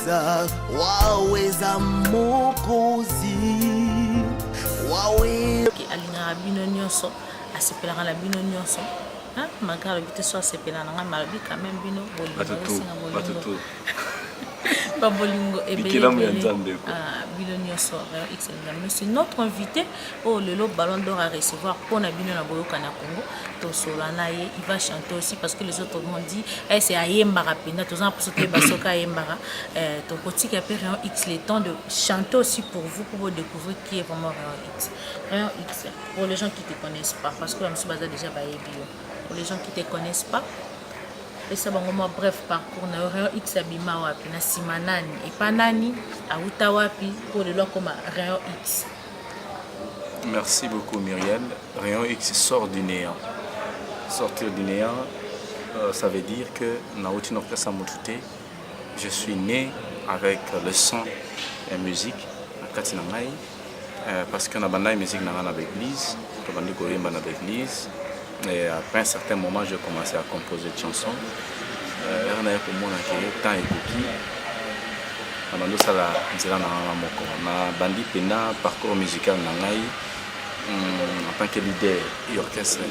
waweza waweza mokozi wawe alinga bino nyonso asepelaka na bino nyonso malgré le but soit sepela na malabi quand même bino bolingo Babolingo et bino nyonso mais c'est notre invité le ballon d'or à recevoir pour na bino na boyoka na Congo to solana il va chanter aussi parce que les autres m'ont dit c'est ayembara pena tous en pour sauter basoka ayembara to politique a Rayon X le temps de chanter aussi pour vous pour découvrir qui est vraiment Rayon X pour les gens qui te connaissent pas parce que monsieur Baza déjà ba bio pour les gens qui te connaissent pas. Et ça va un bref parcours na Rayon X abima wapi na simanani et pas nani auta wapi pour le comme Rayon X. Merci beaucoup Myriel. Rayon X sort du néant. Sortir du néant, ça veut dire que je suis né avec le son et musique à Katinamai parce que na banda musique na l'église, to bandi ko yemba na l'église. Et après un certain moment, j'ai commencé à composer des chansons. On a pour moi temps et cookie. On a dit ça là, on bandi pena parcours musical nangai en tant que leader et orchestre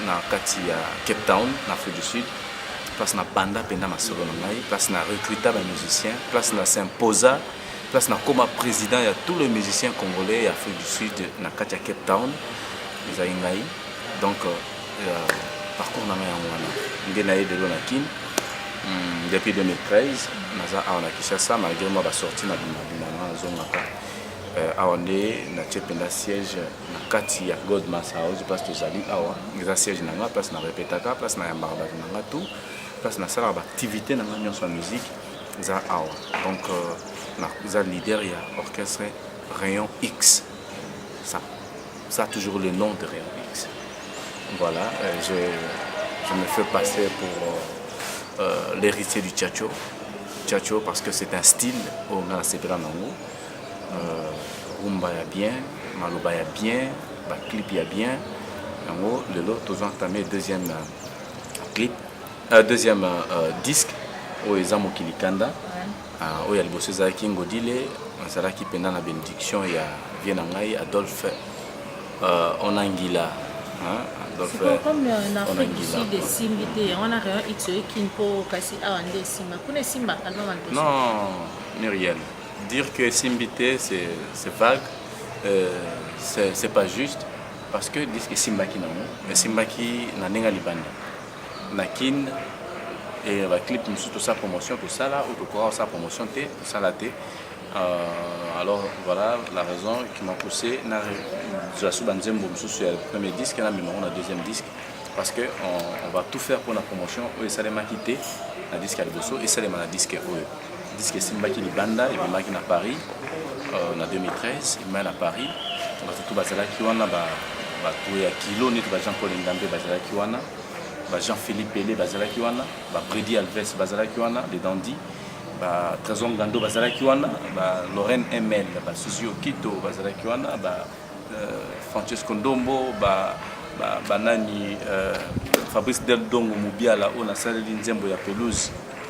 na kati ya Cape Town, en Afrique du Sud. Place na banda pena ma solo nangai, place na recruter des musiciens, place na s'imposa, place na comme président il y a tous les musiciens congolais et Afrique du Sud na kati ya Cape Town. Les aingai. Donc parcours na ngai de Lonakin depuis 2013 naza aona Kinshasa malgré moi ba sorti na bimana zonaka aonde na chependa siège na kati ya Godmas House parce que zali awa za siège na nga place na répétaka place na yambara ba na tout place na sala ba activité na nga nyonso musique za awa donc na za leader ya orchestre Rayon X ça a toujours le nom de Rayon X. Voilà, je me fais passer pour l'héritier du Tchatcho. Tchatcho parce que c'est un style au Ngasepela Nango. Rumba ya bien, Maloba ya bien, clip ya bien. Nango, le lot, tous entamé deuxième clip, deuxième disque, au Ezamo Kilikanda, au Yalibosse Zaki Ngodile, Zalaki Pena na bénédiction, il y a Vienangai, Adolphe Onangila. C'est comme en Afrique du Sud des Simbité, on a Rayon X qui ne peut casser à Andé Simba. Vous Simba non, Myriel. Dire que Simbité c'est vague, c'est pas juste parce que disque Simba qui n'a mais Simba qui n'a pas libanda. Nakin et va clip tout ça promotion tout ça là ou tout quoi ça promotion tout ça là alors voilà la raison qui m'a poussé na le premier disque là maintenant on a deuxième disque parce que on va tout faire pour la promotion et ça les m'a quitté la disque à Liboso et ça les m'a disque disque Simba qui Libanda et puis à Paris en 2013 il m'a à Paris on va tout bazala qui wana ba tout ya kilo ni tout ba Jean-Paul Ndambe bazala qui wana ba Jean-Philippe Pelé bazala qui wana ba Brady Alves bazala qui wana les Dandy ba Trésor Ngando bazala ki wana ba Lorraine ML ba Suzy Okito bazala ki wana ba Francesco Ndombo ba nani Fabrice Del Dongo Mubiala on a salé nzembo ya pelouse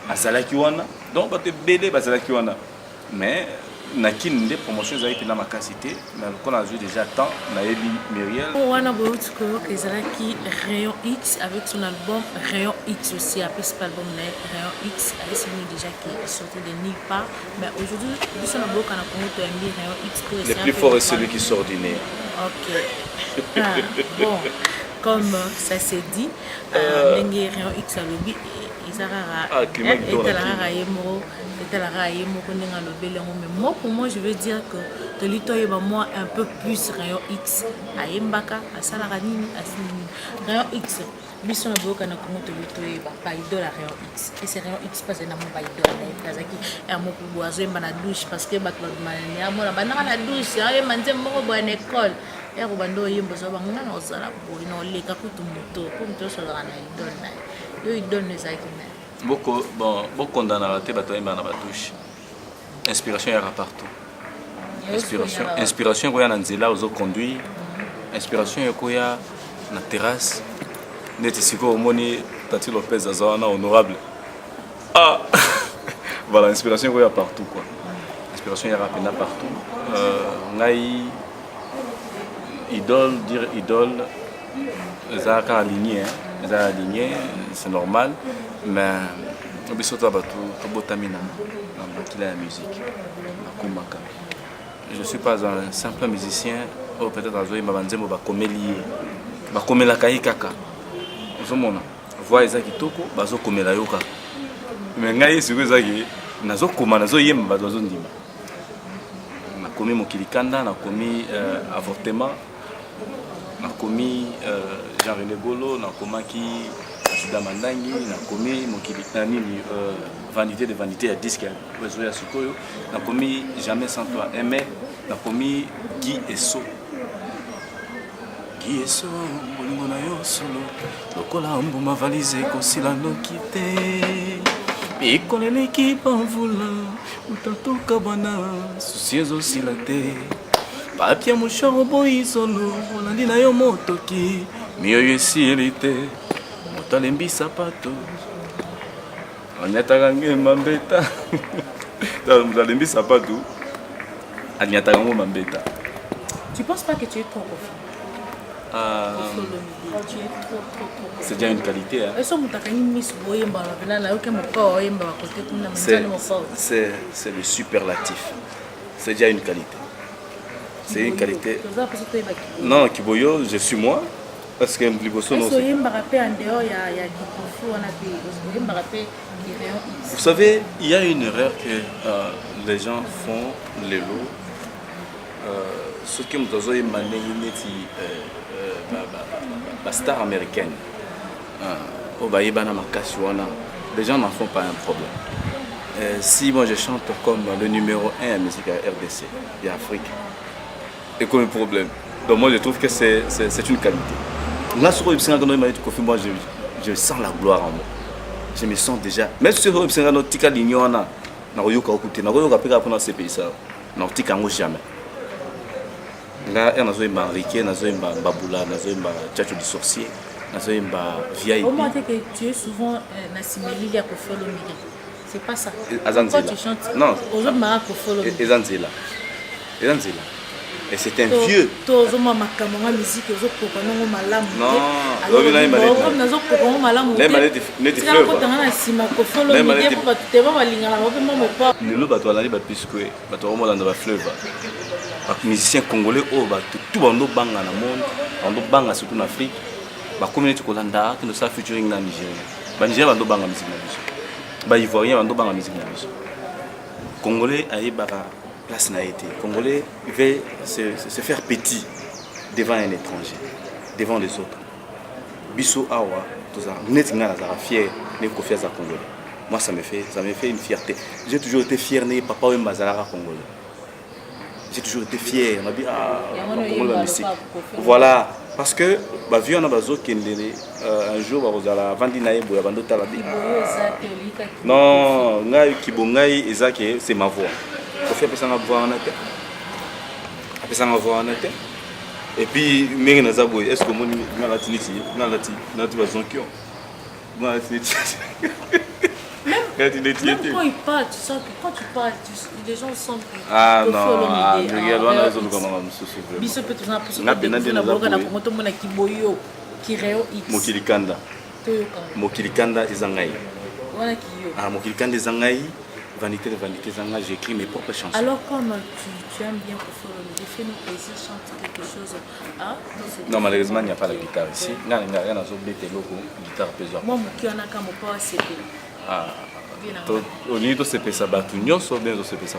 azala ki wana donc ba te belé bazala ki wana mais nakin des promotions za ipina makasité mais qu'on a vu déjà temps na yebi Myriel wana bout ko ezalaki Rayon X avec son album Rayon X aussi après cet album Rayon X avec celui déjà qui est sorti de nulle part mais aujourd'hui nous on a beaucoup na Congo to aimer Rayon X pour le plus fort est celui qui sort du nez. OK bon comme ça s'est dit ndenge Rayon X a lobby ezarara etalaka yemo mais moi pour moi je veux dire que Tolito est moi un peu plus Rayon X à Mbaka à Salaranini à Rayon X mission na boka na Congo Tolito est pas idole à Rayon X et c'est Rayon X parce que na mon pas idole na Kazaki et à mon boiseau mba na douche parce que ba manani à mon ba na douche et manze moko bo en école et robando yembo so ba ngana osala bo ino leka kutu moto pour moto so la na idole na yo idole ne zaki na beaucoup condamné à la tête bataille na batouche inspiration y a partout inspiration koya na nzela ozo conduire inspiration koya na terrasse neti siko omoni Tati Lopez azawana honorable Voilà, inspiration il y a partout quoi. Inspiration il y a rapidement partout. Ngai idole, dire idole, ça a aligné, c'est normal, mais on surtout tout botamina dans la musique. Je ne suis pas un simple musicien, ou peut-être un zoé mabanzemo bakomeli, bakomela kai kaka. Ozomona, voix ezaki toko, bazo komela yoka. Mais ngai siko ezaki nazo koma nazo yemba bazo ndima. Nakomi mokilikanda, nakomi avortement, nakomi Jean René Golo, nakomaki Juda Mandangi, nakomi mokilikani vanité de vanité à disque ya sikoyo, nakomi jamais sans toi aimer, nakomi Guy Esso. Guy Esso, bolingo na yo solo, lokola mbuma valise kosila nokite. Ekoleleki pamvula, utatoka bana, susi ezosila te. Papia mushoro boyi solo, olandi na yo motoki, miyoyo esili te. Moto alembi sapato, anyataka nge mambeta. Moto alembi sapato, anyataka nge mambeta. Tu penses pas que tu es trop profond? Tu es trop. C'est déjà une qualité. Hein. C'est le superlatif. C'est déjà une qualité. C'est une qualité. Non, Kiboyo, je suis moi. Parce que vous savez, il y a une erreur que les gens font, les lots. Ce qui me dit la star américaine. Les gens n'en font pas un problème. Si moi je chante comme le numéro 1 à musique à RDC et Afrique, c'est comme un problème. Donc moi je trouve que c'est une qualité. Là sur moi je sens la gloire en moi. Je me sens déjà. Même si je suis tika lignona, na royoka okuté, na royoka peka pour ces pays ça, na tika ngo jamais. Là on a zoé Mariké, on a zoé Babula, on a zoé Tchatcho du sorcier, on a zoé VIP. Au moins que tu es souvent assimilé à Kofolo Miri. C'est pas ça. Quand tu chantes, non. Aux autres marques Kofolo Miri. Ezanzela. Et c'est un vieux. Non, musique, non, musiciens congolais, tout le monde banga dans le monde, on banga surtout en Afrique. La communauté Kolanda qui nous a featuring dans le Nigeria. Le Nigeria va banga musique dans le Nigeria. Les Ivoiriens vont banga musique dans le Nigeria. Congolais a eu place n'a été. Congolais veut se faire petit devant un étranger, devant les autres. Bissou Awa, tout ça. Nous sommes fiers de confier à Congolais. Moi, ça me fait une fierté. J'ai toujours été fier de papa ou Mazalara Congolais. J'ai toujours été fier. On a dit, la musique. Voilà. Parce que, vu qu'on a un jour, on a vendu non, c'est ma voix. Et puis, est-ce que même quand il parle, tu sens que quand tu parles, les gens sentent que ah non, Mokilikanda Zangai. Ah, Mokilikanda Zangai, vanité de vanité Zangai, j'écris mes propres chansons. Alors, comme tu aimes bien Kofolo, fais-nous plaisir, chante quelque chose. Ah, non, malheureusement, il n'y a pas la guitare ici. Il y a rien à guitare pesante. Moi, je suis pas CD. Ah. Au niveau de ce pays, ça va tout bien, sauf bien de ce pays.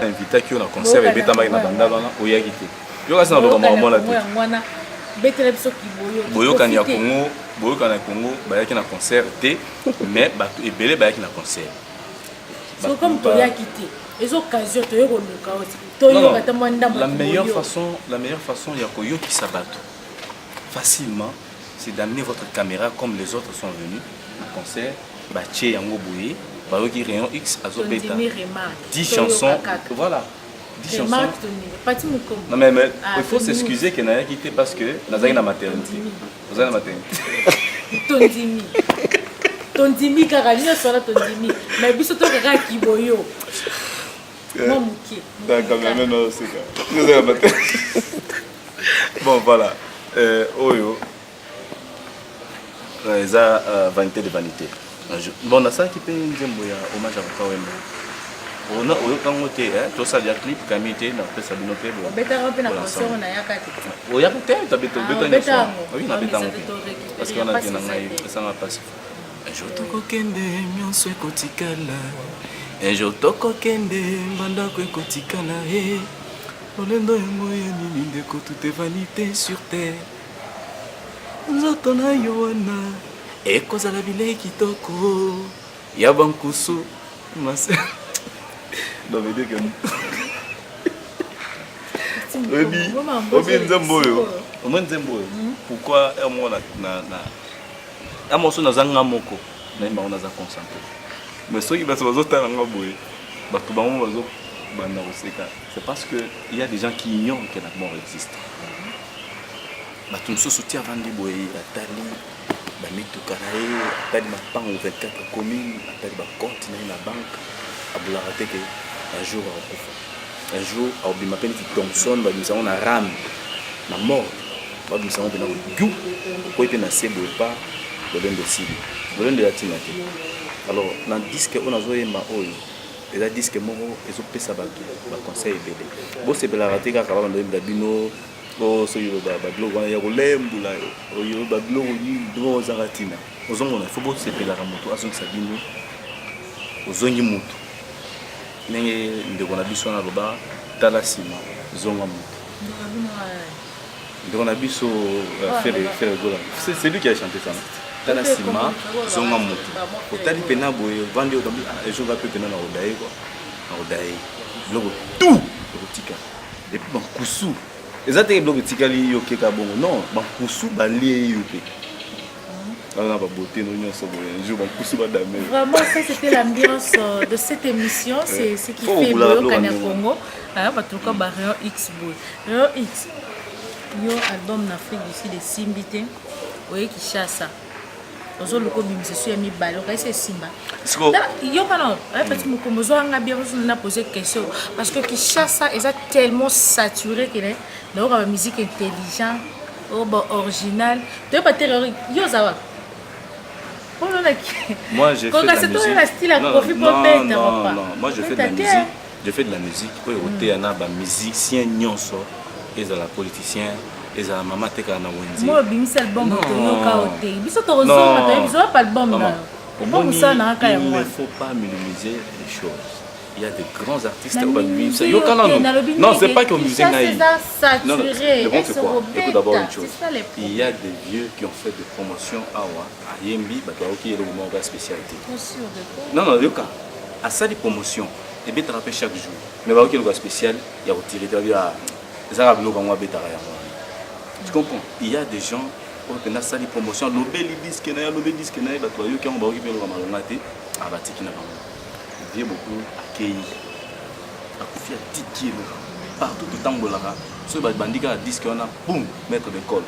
Invité qui a un concert et bêta maïna bandana au Yagité. Il y a un moment là. Boyoka ni Congo, Boyoka na Congo, bayaki na concert té, mais batu ebele bayaki na concert. C'est comme tu as quitté. Les occasions tu es la meilleure façon, il y a koyo qui s'abattent facilement, c'est d'amener votre caméra comme les autres sont venus au concert. Baché yango boye bayoki rayon X azobeta 10 chansons, voilà 10 chansons. Non mais il faut s'excuser que n'a quitté parce que nazaki na maternité. Vous avez la maternité. tondimi kaka nyonso wana tondimi mais biso tokaka kiboyo mwa moke bon voilà oyo eza vanité de vanité bon nasalaki mpe nzembo ya hommage ya papa wemba oyokango te tosalia clip kami te napesa bino mpe obetaka mpe na concert nayaka te oyaka te nabetango parce que wana te na ngai esanga mpasi un jour tokokende nyonso ekotikala un jour tokokende bandako ekotikala lolendo yango ya nini ndeko tout est vanité sur terre nzoto na yo wana ekozala bilei kitoko ya bankusu non mais dès que obi nzembo oyo omwe nzembo oyo pourquoi amoso nazanga moko nayebango naza concentré mais soki bato bazotala nga boye bato bango bazobanda koseka c'est parce que il y a des gens qui ignorent que la mort existe bato mosusu ti avandi boye atali bamituka na ye atali mapango 24 commune atali bacompte na ye na banque abulaka te ke un jour akokufa un jour aobima mpe neti thomson babimisango na rame na mort babimisango mpe na kogu okoyi mpe na se boye pa lolendo esili lolendo ya ntina te alors na diske oyo nazoyemba oyo eza diske moko ezopesa bato baconseil ebele bosepelaka te kaka babanda oyembela bino soki babiloko wana ya kolembula oyo babiloko nini ndenge ozanga ntina ozomona ifo bosepelaka moto azongisa bino ozongi moto ndenge ndeko na biso wana aloba tala nsima zonga moto ndeko na biso fere gola c'est lui qui a chanté ça tala nsima zonga moto otali pena boye vandi okambi ejoga mpe pena na odaye kwa na odaye biloko tout ekotika epuis bankusu eza teke biloko etikali yo keka bongo non bankusu balie yo mpe vraiment ça c'était l'ambiance de cette émission, c'est ce qui fait Boyo Kanya Congo. Batuka ba Rayon X Boy. Rayon X yo album en Afrique du Sud de Simbité oye Kinshasa. Ozo loko bimise so yami balo ka c'est Simba. Yo kana petit mukomozo anga bien na poser question parce que Kinshasa est tellement saturé que là la musique intelligente originale. Tu pas terreur yo zawa. Moi j'ai fait de la musique. Non, moi je fais de la musique. Je fais de la musique. Pour écouter un ba musicien nyonso, ils la politicien, ils la maman teka na wenzi. Moi bimis album to ka hoté. Biso to rozonga to biso pas album là. Bon ça na ka ya moi. Il ne faut pas minimiser les choses. Il y a de grands artistes au Bangladesh. Non, c'est pas comme musique naïve. Non, le bon c'est quoi? Écoute d'abord une chose. Il y a des vieux qui ont fait des promotions à Yembi, qui est le moment de spécialité. Non, non, le cas. À ça des promotions, et bien trapper chaque jour. Mais il y a une spécial, il y a retiré tu comprends? Il y a des gens qui ont fait des promotions, l'obé disque, qui ont il y a beaucoup accueilli à confier à 10 kilos partout tout le temps sur les bandits qui ont disque on a boum maître d'école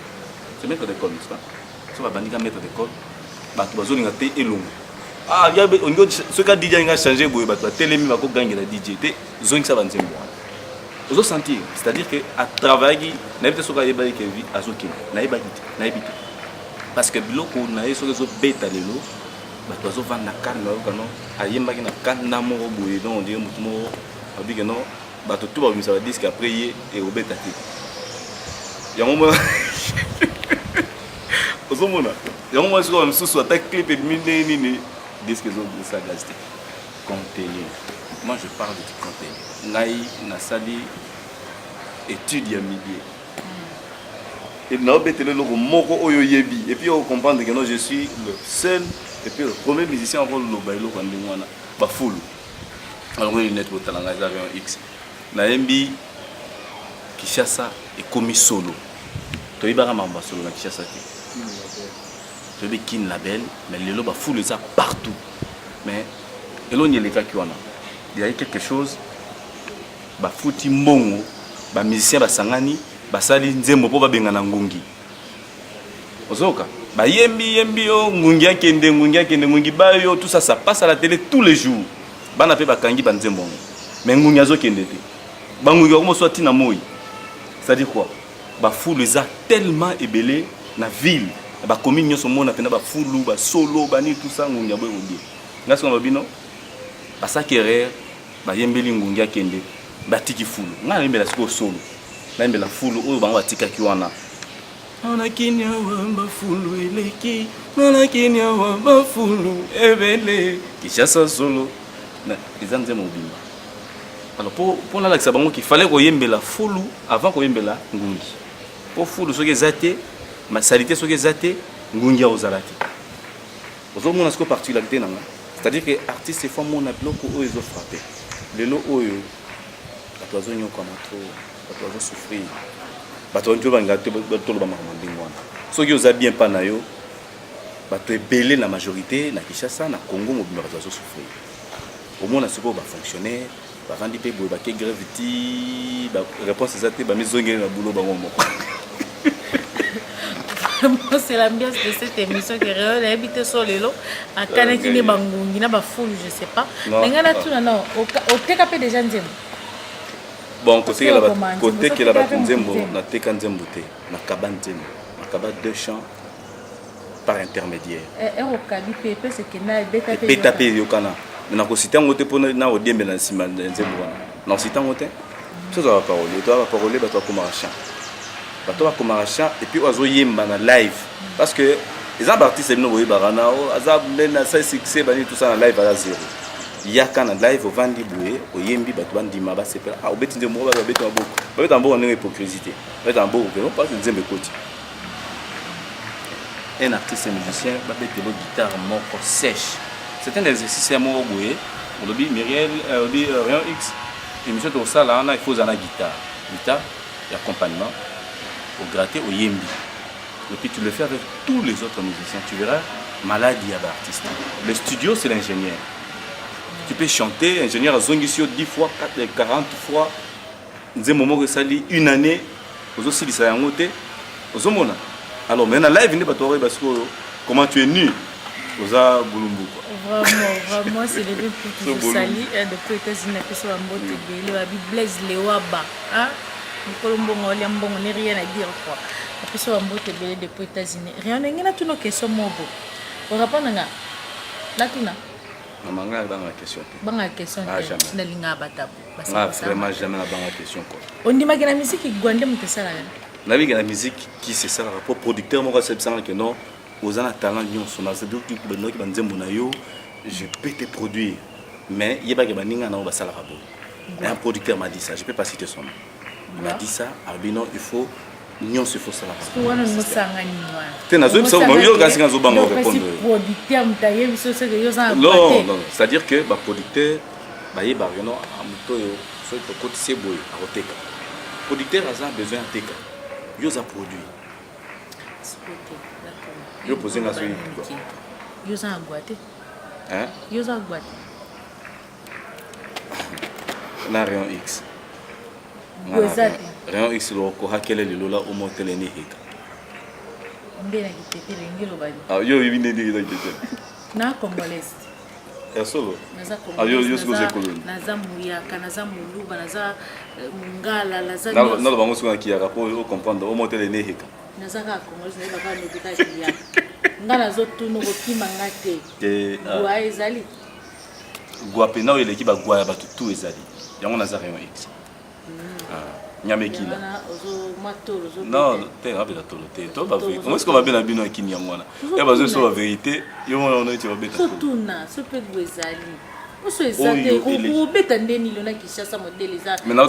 c'est maître d'école n'est-ce pas sur les bandits maître d'école bah tu vas zoner à té et long ah il y a ce cas DJ a changé boy bah tu vas télé va gagner la DJ té zone ça va nzembo ozo sentir c'est-à-dire que à travailler na peut soka yeba ke vi azoki na yeba kiti parce que biloko na yeso zo beta lelo bato bazovanda na kane na yoka no ayembaki na kane na moko boye donc on dirait motu moko abiki no bato tout babimisa badiske après ye eobeta te yango mona ozomona yango mona sikoyo misusu ata clip ebimi nini diske ezobisa gaz te contenu moi je parle de contenu ngai nasali étude ya milieu et naobetele eloko moko oyo yebi et puis on comprend que non je suis le seul et puis le premier musicien encore le bailo quand ndengwana ba full alors il net botalanga za Rayon X na yembi Kinshasa et komi solo to ibara mamba solo na Kinshasa te to be kin label mais lelo ba full ça partout mais eloni les cas qui wana il y a quelque chose ba futi mbongo ba musicien ba sangani basali nzembo po ba benga na ngongi ozoka Bah yembi yo ngungia kende ngungi bayo tout ça passe à la télé tous les jours. Bana pe bakangi banzembo. Mais ngungia zo kende te. Ba ngungia ko so tina moyi. Ça dit quoi? Ba foule les a tellement ébélé na ville. Ba commune nyoso mona pena ba foulu ba solo bani tout ça ngungia boy obi. Ngasi ko babino. Ba sakerer ba yembeli ngungia kende. Ba tiki foulu. Nga yembela siko solo. Na yembela foulu oyo bango batika ki wana. On a Kenya wamba fulu eleki, on a Kenya wamba fulu ebele. Kishasa solo, na izanze mobimba. Alors pour la ça bango qu'il fallait qu'on yembe la fulu avant qu'on yembe la ngungi. Pour fulu soke zate, ma salité soke zate, ngungi ozalati. Ozo mona sko particularité nanga. C'est-à-dire que artiste fois mona bloko o ezo frappé. Lelo oyo, la toizo nyoko matro, la toizo souffrir. Bato njo banga te bato lo ba makambingo wana soki oza bien pa na yo bato ebele na majorité na Kinshasa na Congo mobimba bato azo souffrir au moins na siko ba fonctionnaire ba vandi pe boye ba ke grève ti ba réponse ezate ba mizongeli na boulot bango moko. C'est l'ambiance de cette émission que Réol a habité sur le lot à Kanekine Bangungi na ba foule je sais pas ngana tuna non au TKP déjà nzembo. Bon, côté que la batunzembo, na teka nzembo te, na kaba nzembo, na kaba 2 champs par intermédiaire. Au kabi pepe c'est que na beta pe yokana. Na ko citer ngote pona na odembe na sima nzembo wana. Na citer ngote. Ça va parole, tu vas parler ba to komara champ. Ba to komara champ et puis ozo yemba na live parce que les artistes no boye barana o azab na ça succès bani tout ça na live à zéro. Yaka na live au vandi boué au yembi bato bandi maba sepela ah obeti nzembo ba beti maboko ba beti maboko na hypocrisie ba beti maboko que non pas nzembe koti un artiste musicien ba beti bo guitare moko sèche c'est un exercice moko boué on le dit Myriel dit Rayon X émission de ça là on a il faut la guitare et accompagnement au gratter au yembi et puis tu le fais avec tous les autres musiciens tu verras maladie à l'artiste le studio c'est l'ingénieur. Tu peux chanter, ingénieur à Zongisio 10 fois, 40 fois. Nous avons sali une année. Nous aussi dit ça en côté. Alors maintenant live n'est pas toi parce que comment tu es nu. Vous avez boulumbu. Vraiment c'est le but pour tout sali depuis États-Unis que soit en mode de la Blaise Lewaba. Hein? Colombo ngoli ambongo n'est rien à dire quoi. Depuis soit en mode de depuis États-Unis. Rien n'a tout nos questions mobo. On répond nga. Là tout na. Maman a une question. Bonne question. Vraiment jamais la bonne question. On dit que la musique qui gonde mon ça là. La musique qui c'est ça rapport producteur moi c'est ça que non aux en talent nion son c'est donc qui benoki banze monayo je peux te produire mais il y a pas que baninga na ba sala rabo. Un producteur m'a dit ça, je peux pas citer son nom. Il m'a dit ça, Albino il faut nion se faut ça là. Wana no sanga ni wana. Tena zo bisa mo yo kasi ngazo bango répondre. Producteur mtaye biso se yo za. Non, c'est-à-dire que ba producteur ba yeba no amuto yo so ko kotise boy a roteka. Producteur a besoin teka. Yo za produit. Yo poser na so yo za agwate. Hein? Yo za agwate. Na Rayon X. Rayon X lo ko hakele lilola o motele ni heka. Mbena kitepele ngilo bali. Ah yo ibine ndi kitete. Na Congolese. Ya solo. Naza Congolese. Ah yo siko ze koloni. Naza muyaka, naza muluba, naza mungala, naza. Na lo bango siko kiaka po o comprendre o motele ni heka. Naza ka Congolese na baba no bita kiya. Ngala zo tuno ko kima ngate. Gwa ezali. Gwa pe na ele ki ba gwa ya batu tout ezali. Yango naza Rayon X. Nyamekila. Non, t'es rapide à tout le temps. Toi, comment est-ce qu'on va bien la bino qui n'y a moins là? Il y a besoin de la vérité. Il y a un autre qui va bien. Surtout na, ce peut vous aller. Vous soyez santé. Vous bêta ndeni lona qui chasse modèle les arts. Mais na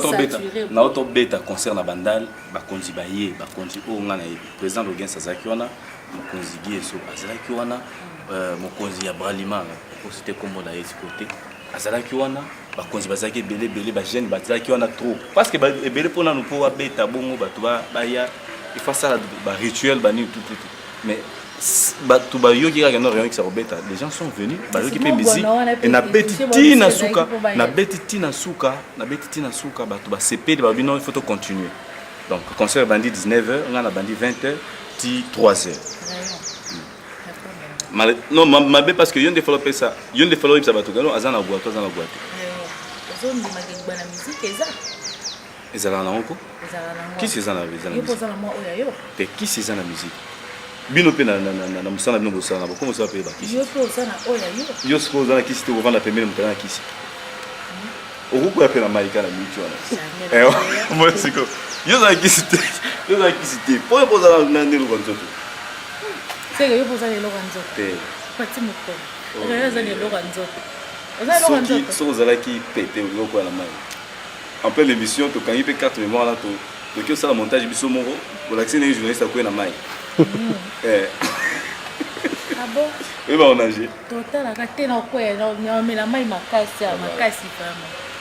auto bêta concerne Bandal, ba konzi baye, ba konzi o ngana président Logan Sazaki wana, mo konzi Gieso Azaki wana, mo konzi ya Bralima, pour citer comme la côté. Azalaki wana bakonzi bazaki belé ba jeune bazaki wana trop parce que belé pona nous pour beta bongo batu ba ya il faut ça ba rituel bani tout mais batu ba yoki ka no Rayon X robeta les gens sont venus ba yoki pe musique et na betiti na suka batu ba CP ba bino il faut continuer donc concert bandi 19h on a bandi 20h ti 3h Non, mabe parce que yon développer ça. Yon développer ça bato. Non, azana boîte, azana boîte. Zo ndi magengba na musique eza. Ezala na onko? Ezala na. Qui c'est ça na musique? Yo poza na moi oya yo. Te qui c'est ça na musique? Bino pe na musana bino bosana ba comment ça pe ba qui? Yo poza na oya yo. Yo sko za na qui c'était ovanda pemele mutana qui? Oruko ya pe na maika na micho na. Moi c'est quoi? Yo za qui c'était? Yo za qui c'était? Pour poza na ndelo konzoto. C'est que yo poza le lokanzo. Te. Pati moko. Yo za le lokanzo. Si vous avez qui pété au coin la main. En pleine émission, tu as eu 4 mémoires là, tu as fait le montage de Moro, pour l'accès des journalistes à coin la main. Ah bon? Oui, on a géré. Total, la raté dans quoi? Mais la main m'a cassé vraiment.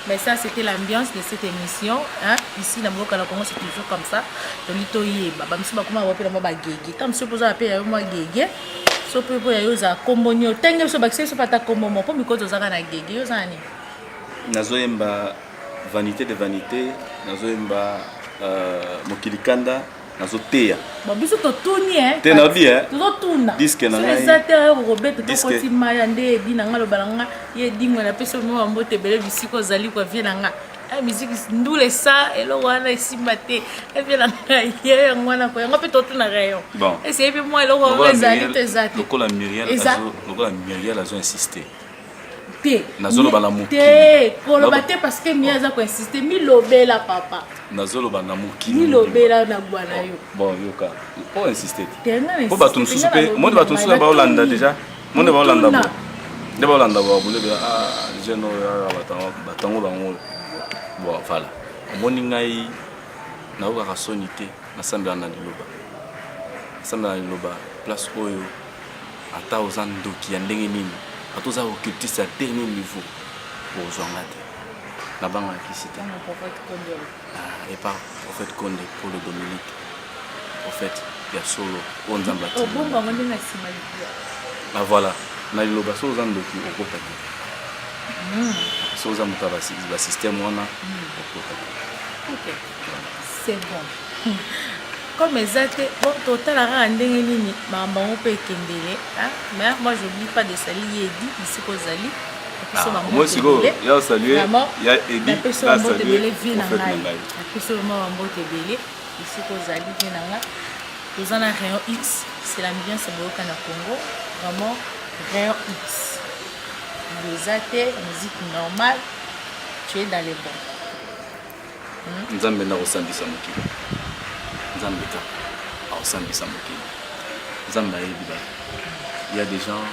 Mais ça, c'était l'ambiance de cette émission. Hein? Ici, dans le Congo, c'est toujours comme ça. Donc, il y a des gens qui ont fait des Quand je pose à payer, il so pe po ya yoza komonyo tenge so bakse so pata komomo po mikoto zaka na gege yoza ni nazoyemba vanité de vanité nazoyemba mokilikanda nazoteya ba biso to tuni te na bi to tuna disque na ngai ça te Robert to ko ti maya nde bi na ngalo balanga ye dingwe na peso mo mbote bele bisiko zali kwa vie na nga ay musique ndule ça elo wana isimbate e bien na ye ngwana ko ngope to tuna rayon et c'est puis moi elo ko zali te zati lokola Muriel azo insister te nazolo bala muki te koloba te parce que miaza ko insister mi lobela papa nazolo bana muki mi lobela na bwana yo bon yoka pour insister po bato nsusu pe monde bato nsusu ba Hollanda déjà monde ba Hollanda bo de ba Hollanda ba bule ah jeune batango bango bon voilà omoni ngai naokaka soni te nasambela na liloba place oyo ata oza ndoki ya ndenge nini ata oza occultiste ya dernier niveau bozwanga te nabanga yakisi te et par prophète Konde pour le Dominique prophète ya solo oyo nzambe na voilà na liloba so oza ndoki okota te so oza moto ya basystème wana okota te. Ok, c'est bon. Comme exact, bon, total à ndenge nini, maman on peut kendele, hein. Mais moi j'oublie pas de saluer Edi ici qu'aux Ali. Moi aussi go, il y a salué, il y a Edi, la salué. Après ce moment on peut belé ici qu'aux Ali venanga. Nous en a rayon X, c'est l'ambiance au Congo, vraiment rayon X. Les athées, musique normale, tu es dans les bons. Nzambe na osambisa mokili nzambe ka osambisa mokili nzambe ayebi ba il y a des gens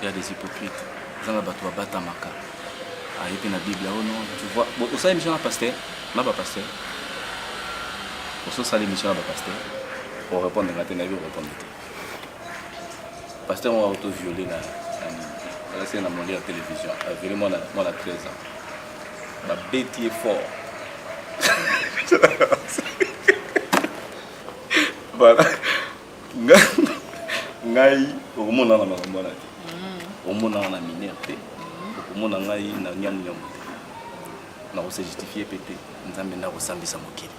il y a des hypocrites nzambe bato babatamaka ayebi na Bible oh non tu vois osala émission na pasteur na ba pasteur osala émission na ba pasteur pour répondre ngate na bi répondre te pasteur on auto violé na là c'est na mondial à télévision violé moi na 13 ans ba bêti est fort. Voilà. Ngai okomona na makambo na te. Omona na mineur te. Okomona ngai na nyamu te. Na ko se justifier pété. Nzambe na ko sambisa mokili.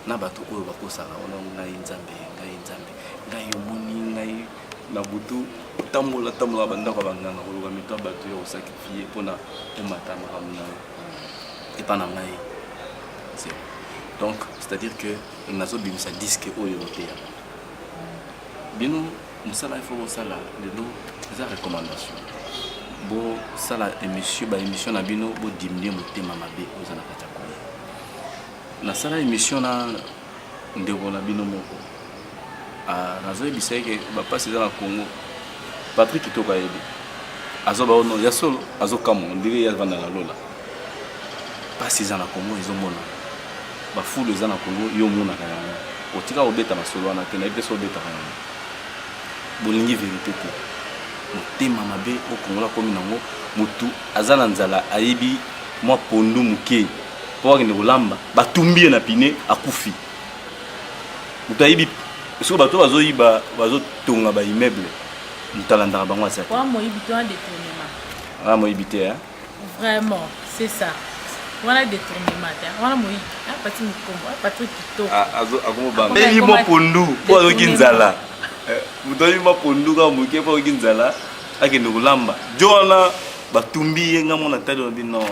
Na bato oyo bakosaka ona ngai nzambe. Ngai omoni ngai na butu tambola banda ko banganga ko mito bato yo sacrifier pona omata makambo na. Et pas na ngai. Donc, c'est-à-dire que nous avons dit que disque au Europe. Bino, nous avons fait des recommandations. Bon, ça la émission na bino bo diminuer mo tema mabe oza na kata ko. Na sala émission na ndeko na bino moko. Nazo ebisa ke ba passe dans Congo. Patrick Kitoko yebi. Azo ba ono ya solo, azo kamo ndiri ya vanda la lola. Passe dans Congo ils ont mona. Ba fou les ana Congo yo mona ka yango otika obeta masolo wana te na ipeso obeta ka yango bolingi vérité te motema mabe o Congo la komi nango mutu azana nzala ayibi mwa pondu muke po akende kolamba batumbi na pine akufi mutu ayibi so bato bazoyiba bazotonga ba immeuble mutalandaka bango asaki kwa moyibi to un détournement moyibi te hein vraiment c'est ça. Voilà détournement. Voilà moi. Parti Mukombo, parti Kito. Akomo banga. Mais il m'a pondu. Pour le ginzala. Mutoyi m'a pondu quand muke pour ginzala. akende kolamba jona batumbi ye nga mona tali obi non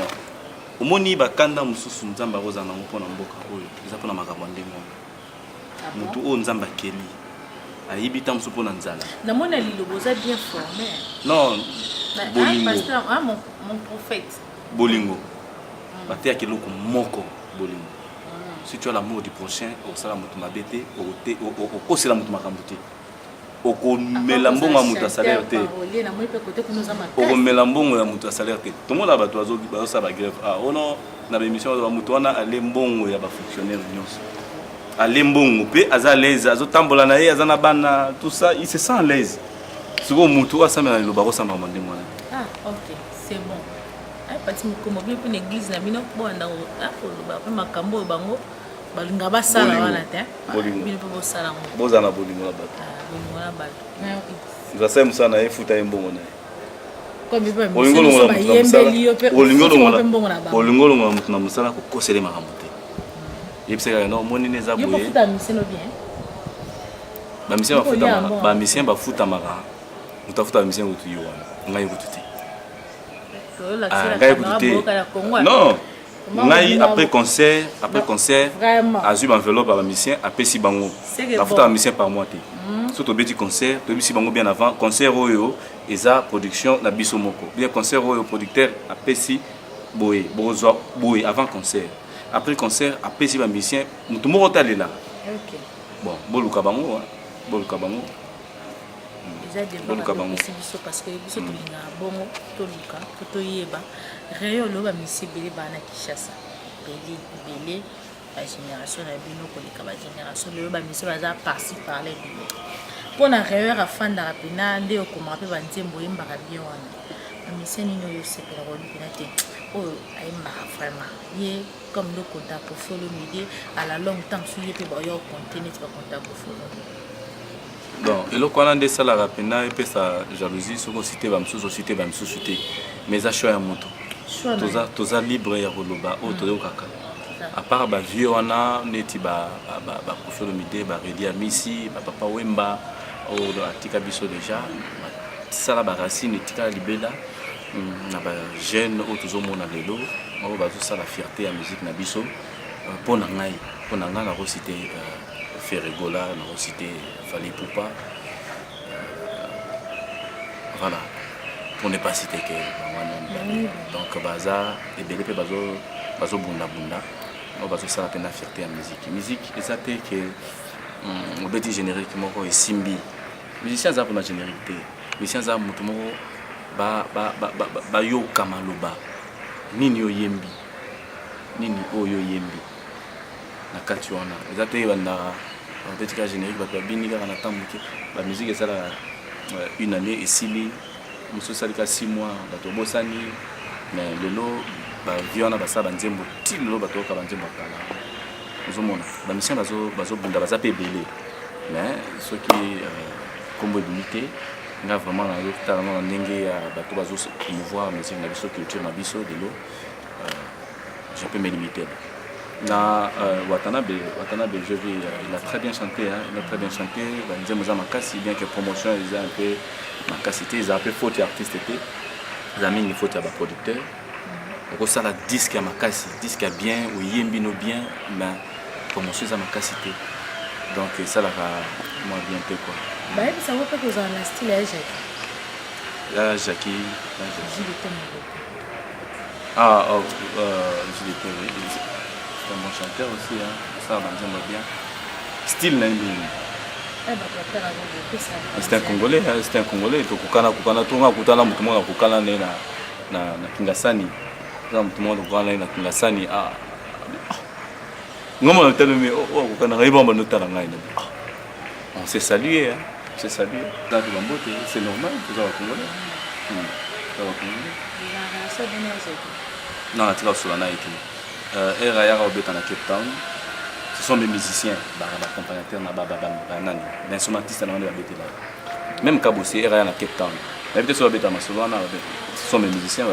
omoni bakanda mosusu nzambe akozala nango mpona mboka oyo eza mpona makambo ya ndenge wana motu oyo nzambe akeli ayibi ta mosusu mpona nzala namona lilobo oza bien formé non bolingo mon prophète bolingo bateyaka eloko moko bolingo si tu as l'amour du prochain osala moto mabe te okosela moto makambo te okomela mbongo ya moto ya salaire te okomela mbongo ya moto ya salaire te tomona bato bazosala bagrève ono na baémission oyo moto wana ale mbongo ya bafonctionnaire nyonso ale mbongo mpe aza l'aise azotambola na ye aza na bana tout ça il se sent à l'aise sikoyo moto oyo asambela na liloba akosambela mandenge wana ok c'est bon pati mokomo bino mpona église na bino bowanda koloba mpe makambo oyo bango balinga basala wana te bino mpe bosala ngo bozala na bolingo na bato bolingo na bato zasai mosala na ye futa ye mbongo na ye olingo olongola moto na mosala kokosele makambo te yebisa kaka no omonini eza boye bamisien bafutamaka moto afuta bamisien kutu yo wana ngai kutu te non ngai après concert azwi baenveloppe ya bamisien apesi bango bafuta bamisien par mois te so tobeti concert toyebisi bango bien avant concert oyo eza production na biso moko bien concert oyo producteur apesi boye bozwa boye avant concert après concert apesi bamisien moto moko talela bon boluka bango eza debapesi biso parce que biso tolingaka bongo toluka po toyeba rayon oloba misi ebele baa na Kinshasa ebele bagénération na bino koleka bagénération lelo bamisi baza parci parle bino mpona rayon afandaka mpena nde okomaka mpe banzembo oyembaka bien wana bamisi nini oyo osepela kolu mpena te oyo ayembaka vraiment ye comme le contact Koffi Olomide à la longue temps so ye mpe baoya okonte neti bacontact Koffi Olomide bon eloko wana nde esalaka mpena epesa jalousie soki osite bamosusu osite bamisusu te mais eza choix ya moto toza libre ya koloba oyo toyokaka apart bavieux wana neti Koffi Olomide baredi ya misi bapapa wemba oyo atika biso déjà tisala baracine etikala libela na bajeune oyo tozomona lelo oyo bazosala fierté ya musique na biso mpo na ngai nakosite Ferregola, nous cité Fally Poupa. Voilà, pour ne pas citer que donc Baza et Belépé Bazo Bunda Bunda, on va ça la peine à fierté en musique. Musique, et ça fait que on peut dire génériquement et Simbi. Musiciens ça pour la généralité. Musiciens ça mutumo ba yo kamaloba. Nini yo yembi. Nini oyo yembi. Na kati wana. Ezate banda peut-être que générique va pas bien ni quand on attend la musique ça une année et sili muso salika 6 mois bato bosani mais lelo ba viona ba sa banzembo ti lelo bato ka banzembo kala ozomona ba mission bazo bunda baza pe belé mais ce qui comme limité nga vraiment na yo talent ndenge ya bato bazo promouvoir musique na biso culture na biso lelo je peux me limiter. Watanabe, je vis, il a très bien chanté, hein, il a très bien chanté. Il a makasi, bien que promotion, il a un peu makasité, il a un peu faute artiste, il a mis une faute à la producteur. Donc ça la disque à makasi, disque à bien, ou yembino bien, mais promotion à makasité. Donc ça la moi bien peu quoi. Bah ça vaut pas que vous en avez style à Jackie. Là Jackie. C'est un bon chanteur aussi, hein. Ça va bien. Style c'est un Congolais, c'est un Congolais. Donc kukana tunga kutana mtu mmoja kukana na Kingasani. Kama mtu mmoja kukana na Kingasani ngoma na tellement kukana ngaiba mba notala ngai. On s'est salué, hein. C'est salué. Dans le Bambote, c'est normal, tout ça va Congolais. Ça va Congolais. Non, tu vas sur la naïki. Cape Town, ce sont mes musiciens, accompagnateurs, l'instrumentiste, même Kabossi, à Cape Town. Ce sont mes musiciens,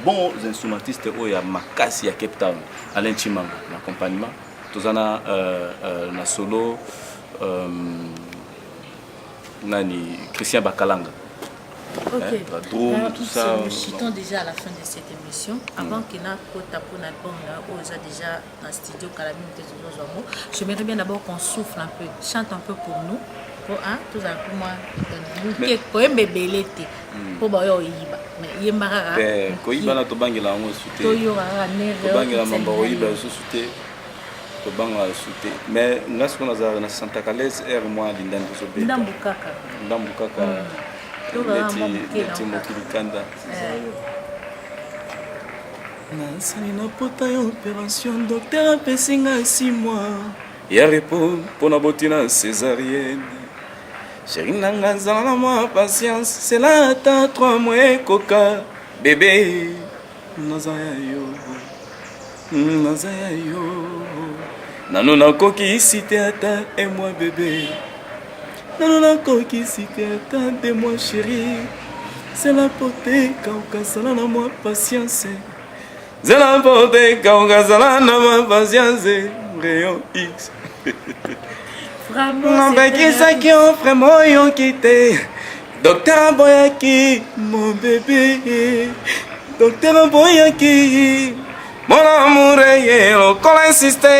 bons instrumentistes à Cape Town, Alain Chimanga, l'accompagnement. tozana na solo nani Christian Bakalanga. Ok, tout ça. Nous chutons déjà à la fin de cette émission. Avant que nous tapons l'album, déjà dans le studio j'aimerais bien d'abord qu'on souffle un peu, chante un peu pour nous. Pour tout ça pour moi, pour un bébé pour mais il m'a koyiba na tobangela ngo sute tobangela mamba koyiba sute tobanga sute mais ngas ko na Santa Calais air moi lindan ko sobe ndambu kaka leti mokili kanda nasali na pota ya opération docteur apesinga 6 mois ya repos mpona botina césarienne chéri nanga nzala na mwa patience cela ata 3 mois koka bébé naza ya yo nano nakokisi te ata 1 mois bébé nano nakokisi te ata 2 mois chéri cela pote kaokazala na mwa patience zela pote kaokazala na mwa patience rayon X nambekisaki ofre moyo kite docteur boyaki mon bébé docteur boyaki mon amour ye lokola insiste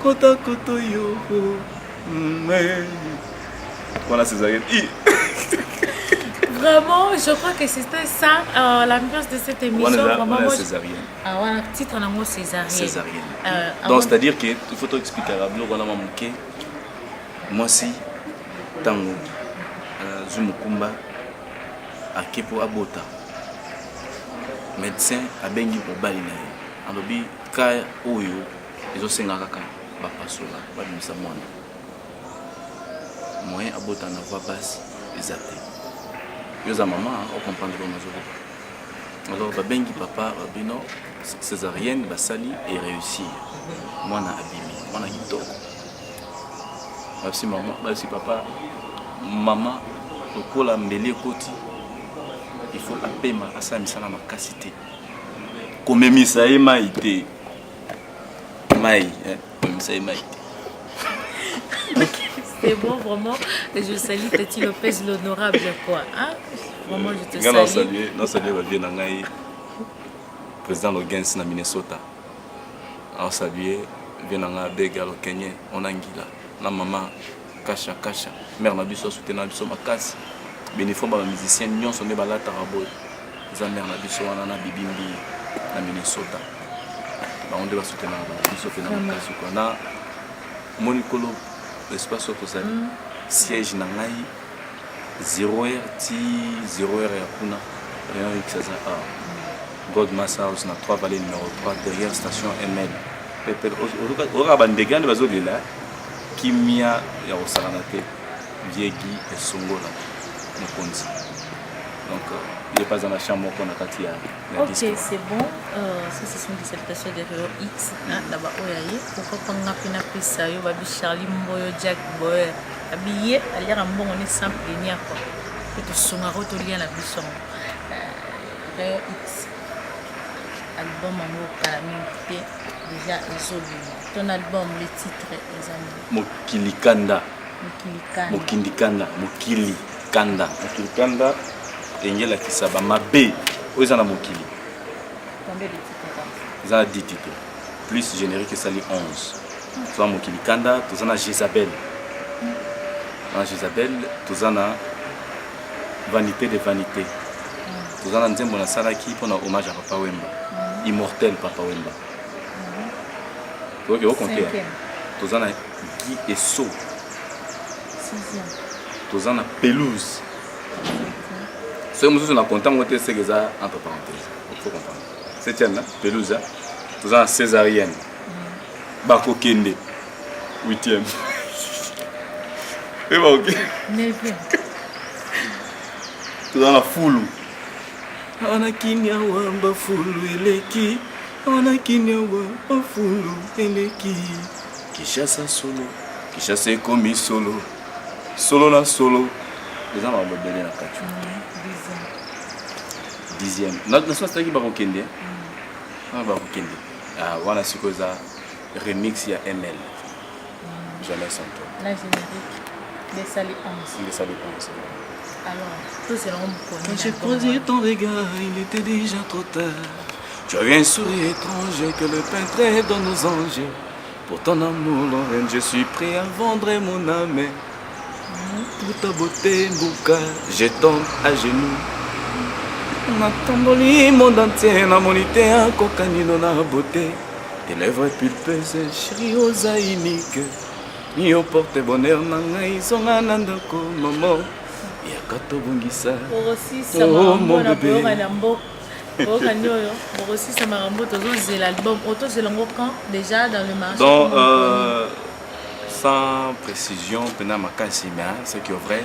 kota koto yo voilà césarienne. Vraiment, je crois que c'était ça l'ambiance de cette émission. Voilà césarienne. Voilà, titre en amour césarienne. Donc c'est-à-dire qu'il faut expliquer à Rablo voilà mamuke. Moi si tango Zumukumba akepo abota. Médecin abengi pour bali na ye. Alobi ka oyo ezosenga kaka ba pasola ba bimisa mwana. Moyen abota na voix basse ezate. Yoza maman on comprendre le mazoro. Alors babengi papa babino césarienne basali et réussir. Mwana abimi, mwana kitoko. Basi maman, basi papa, maman okola mbele koti. Il faut apema asa misala makasi te. Komemisa ye mai te. Mai, komemisa ye mai te. C'est bon, vraiment. Je salue Tati Lopez, l'honorable, quoi. Hein? Vraiment, je te salue. Non, salut, bien Nangaï, président Logens na Minnesota. Alors, saluer, bien Nangaï, Begalo, Kenya, Onangila, la maman, Kasha, mère Nabiso, soutenant Nabiso, Makas, bénéfice, les musiciens, Nyon, sonébala, Taraboy, les mère Nabiso, Anana, Bibimbi, na Minnesota. On doit soutenir Nabiso, Makas, quoi. Na, Monicolo, l'espace autosali siège nangai 0h ti 0h ya kuna rayon X a God Mass House na 3 vallées numéro 3 derrière station ML pepel ora bandegane bazolela kimia ya osala te viegi et songola mokonzi donc il n'est pas dans la chambre qu'on a katia. Ok, c'est bon. Ça, ce sont des salutations de Rayon X. D'abord, pourquoi pas ngapina pisa yo babi Charlie Mboyo Jack Boy habillé à lire un bon on est simple et quoi. Que tu songas au lien la bichon. Rayon X. Album amour calamité déjà résolu. Ton album le titre les amis. Mokilikanda. Engela kisaba mabe oza na mokili. Combien de titres? Ils ont 10 titres. Plus générique ça les 11. Soit mokili kanda, tous en a Jézabel. Dans Jézabel, tous en a vanité de vanité. Tous en a nzembo na salaki pour un hommage à Papa Wemba. Immortel Papa Wemba. Donc vous comptez. Tous en a Guy et So. 6e. Tous en a Pelouse. Ce que nous avons content, c'est que ça entre parenthèses. Il faut comprendre. 7e, Pelouse, tout ça césarienne. Bako Kende, 8e. Et bah ok. 9e. Tout ça la foule. Ana kinya wamba fulu eleki. Ana kinya wamba fulu eleki. Kishasa solo. Kishasa komi solo. Solo na solo. Les gens vont me donner la carte. 10e. Notre nation c'est qui va Kende. Ah voilà c'est quoi ça. remix, il y a ML. Jamais sans toi. La générique des Sali 11. Il est salé 11. Alors, tout c'est l'homme Quand j'ai croisé ton regard, il était déjà trop tard. Tu avais un sourire étrange que le peintre donne aux anges. Pour ton amour, Lorraine, je suis prêt à vendre mon âme. Pour ta beauté, Bouka, je tombe à genoux. Natamboli monde entier, na monité à cocanino na beauté. Tes lèvres pulpeuses, chérie aux unique. Ni au porte-bonheur, nangai, son anandako, maman. Yakato bungisa. Borosisa marambo na boyoka na mbo. Boyoka nyoyo. Borosisa marambo tozo l'album. Auto c'est l'ango quand déjà dans le marché. Donc, sans précision, pendant ma casse, c'est que vrai,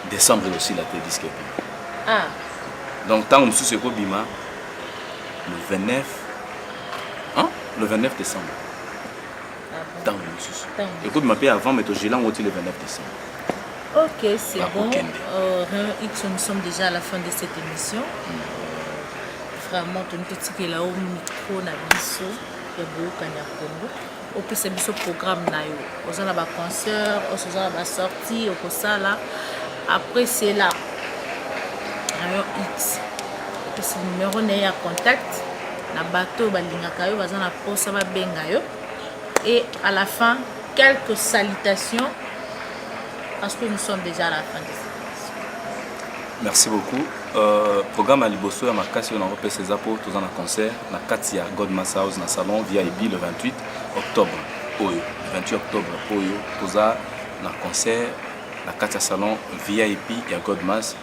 décembre aussi la disque. Ah. Donc, tant que je suis Bima, le 29, hein? Le 29 décembre. Tant que je suis. Écoute, ma paix avant, mais j'ai là, on le 29 décembre. Ok, c'est bon. X, nous sommes déjà à la fin de cette émission. Vraiment, tu nous là au micro, na biso, ya boyoka na Congo. Au plus, c'est biso programme na yo. Aux a ba concert, aux a ba sortie, au ça là. Après, c'est là. Rayon X. C'est le numéro na contact. Na bateau, balingaka yo, bazana posa ba benga yo. Et à la fin, quelques salutations. Parce que nous sommes déjà à la fin de cette émission. Merci beaucoup. Programme à Liboso, à Makassi, on a repéré ces apôts, tous en concert, na Katia Godmas House, na salon VIP le 28 octobre. Oyo. Le 28 octobre, Oyo, tous en concert, na Katia Salon VIP, il y a Godmas.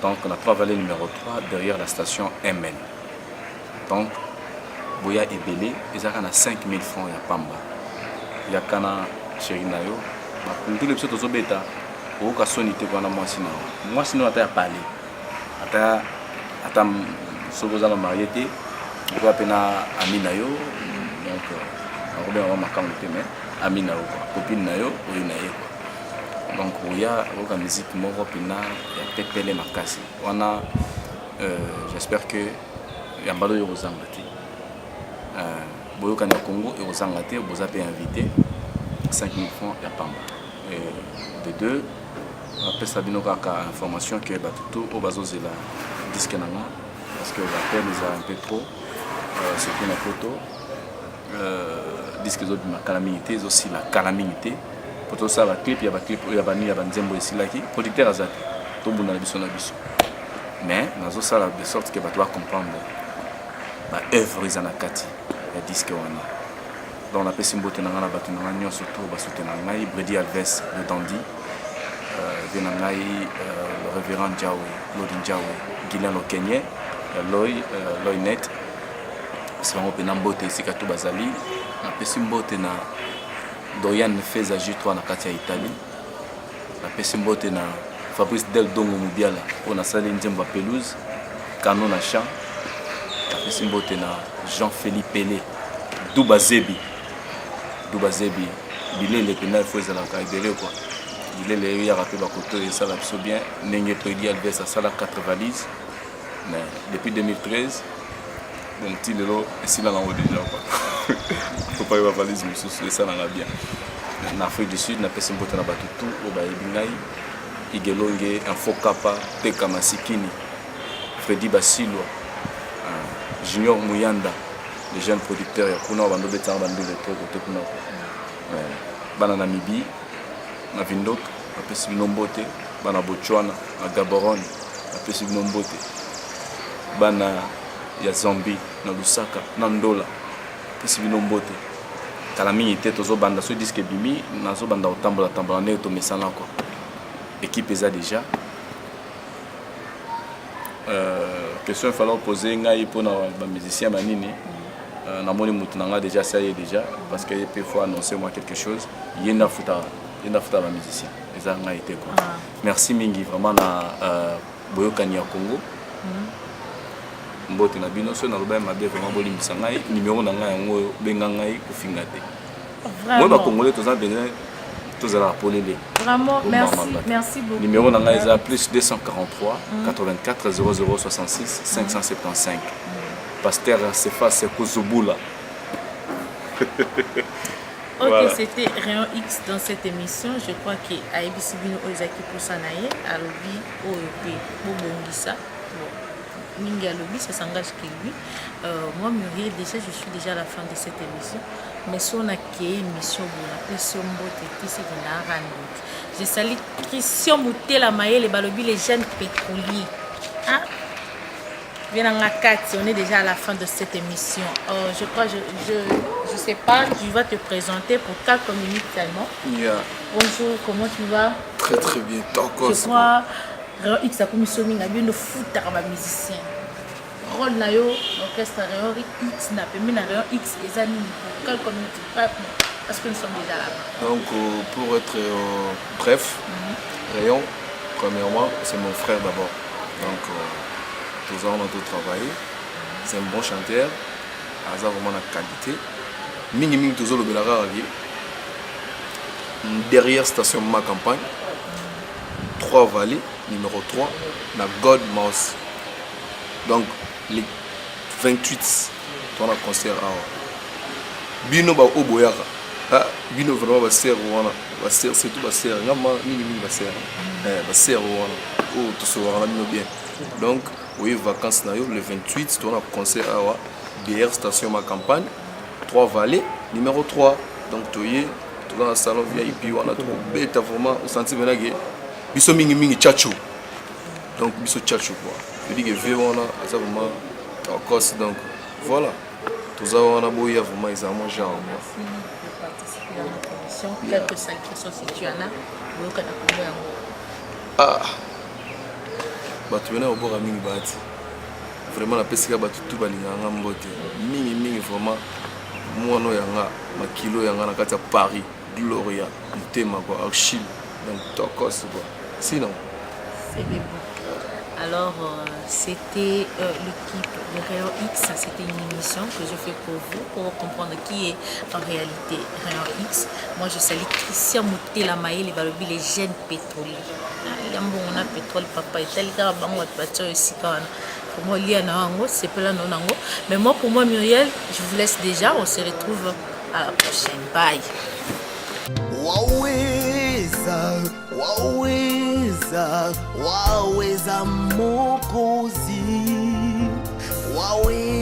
Donc, on a 3 vallées numéro 3 derrière la station MN. Donc, Boya et Belé, ils ont 5 000 francs, il y a Pamba. Il y a Kana Chérinayo. Pour tous les petits aux bêta, au cas où il moi sinon à parler. Attends, ce que vous avez marié, vous avez Aminayo, donc on va marquer mais Aminayo, copine Nayo, ou Inayo. Donc il y a une musique moro pina, il y a peut-être Pelé Makassi. On a, j'espère que il y a un ballon aux Angleterre. Boyoka na Congo et aux Angleterre, vous avez invité 5 000 francs et à Pamba. Et de deux, après ça vient à information que tout au bazo c'est la disque nana parce que l'appel les a un peu trop surtout la photo disque autres ma calamité aussi la calamité pour tout ça va clip il y a clip il y a bani il y a banzembo ici là qui producteur azate tout bon na biso mais nazo ça la de sorte que va toi comprendre ba œuvre ils en a kati ya disque wana dans la pessimbo tenanga na batu na nyo surtout ba soutenir ngai Brady Alves le Dandy le révérend Djaoué, Lodin Djaoué, Guylain Lokenye, Loy Net, c'est vraiment un beauté, c'est que tout bazali, un pessim beauté na Doyan Feza J3 na Katia Italie, un pessim beauté na Fabrice Del Dongo Mubiala, on a salé Ndjemba Pelouse, Canon na Champ, un pessim beauté na Jean-Philippe Pelé, Douba Zebi, Bilé le pénal Foueza la Kaidere quoi. Il est les a rappelé côté et ça l'a bien. N'engé Brady Alves à ça 4 valises. Mais depuis 2013, mon petit Lelo est si là en haut déjà quoi. Faut pas y avoir valise mais ça l'a bien. En Afrique du Sud, n'a pas si important na batutu au Baïbingaï, Igelonge, Info Kappa, Teka Masikini, Freddy Basilo, Junior Muyanda, les jeunes producteurs ya kuna bando betanga bando le trop côté kuna. Bana Namibie. Na Vindok, na pesi binombote, bana Botswana, na Gaborone, na pesi binombote, bana ya Zambie, na Lusaka, na Ndola, pesi binombote. Kala mingi te tozo banda so disque bimi, na zo banda otambola ne to mesana quoi. Équipe eza déjà. Question il fallait poser ngai pour na ba musicien manini. Na moni mutu nanga déjà ça y est déjà parce que peut faut annoncer moi quelque chose. Yenda futa la musicien. Merci mingi vraiment na boyokani ya Congo. Mbote na bino so na loba mabe vraiment bolimbisa ngai numéro na ngai yango benga ngai kofinga te. Moi ba congolais tous en benga tous à polele. Vraiment merci beaucoup. Numéro na ngai za plus 243 84 0066 575. Pasteur Cephas Kozubula. Ok, Voilà. c'était Rayon X dans cette émission. Je crois que ABC Bino Ozaki pour Sanaye, Alobi, OEP, Bobongisa. Mingi Alobi, ça s'engage que lui. Moi, Muriel, déjà, je suis déjà à la fin de cette émission. Mais si on a créé une émission, je salue Christian Moutela Maye, les Balobi, les jeunes pétroliers. Hein? On est déjà à la fin de cette émission. Je crois, je sais pas, tu vas te présenter pour 4 minutes seulement. Yeah. Bonjour, comment tu vas? Très très bien. Je crois, Rayon X a commis son a bien de foot à ma musicien. Rôle na yo, l'orchestre Rayon X n'a pas mis Rayon X et amis pour quelques minutes. Parce que nous sommes déjà là-bas. Donc pour être bref, Rayon, premièrement, c'est mon frère d'abord. Donc tous on a tout travaillé. C'est un bon chanteur. Il a vraiment la qualité. Mingi mingi tous le belara derrière station Ma Campagne. 3 vallées, numéro 3, na God Mouse. Donc les 28, on a concert à Bino ba Oboyara. Ah, Bino vraiment va ser wana, va ser c'est tout va ser. Ngama mingi mingi va ser. Va ser wana. Oh tout ça wana bino bien. Donc oui, vacances na yo le 28, on a concert à derrière station Ma Campagne, 3 vallées, numéro 3. Donc toyé, tout dans le salon VIP, on a tout bête vraiment au senti menage. Biso mingi mingi tchatcho. Donc biso tchatcho quoi. Je dis que vraiment ça vraiment encore donc voilà. Tout ça on a beau vraiment ils ont mangé en moi. Merci de participer à notre émission. Quelques salutations si tu en as. Ah. Bah tu venais au bord à mingi bati. Vraiment la pesika batu tout balinganga mbote. Mingi mingi vraiment moi no yanga ma kilo yanga na kati ya Paris, Gloria, Ntema quoi, Achille. Donc tokos quoi. Sinon c'est des bons. Alors, c'était l'équipe de Rayon X. C'était une émission que je fais pour vous, pour comprendre qui est en réalité Rayon X. Moi, je salue Christian Moutela Maye, les Balobi, les jeunes pétroliers. Il y a un bon pétrole, papa, et tel cas, aussi pour moi, c'est pas là, non. Mais moi, pour moi, Muriel, je vous laisse déjà. On se retrouve à la prochaine. Bye. Waweza Mokozi, waweza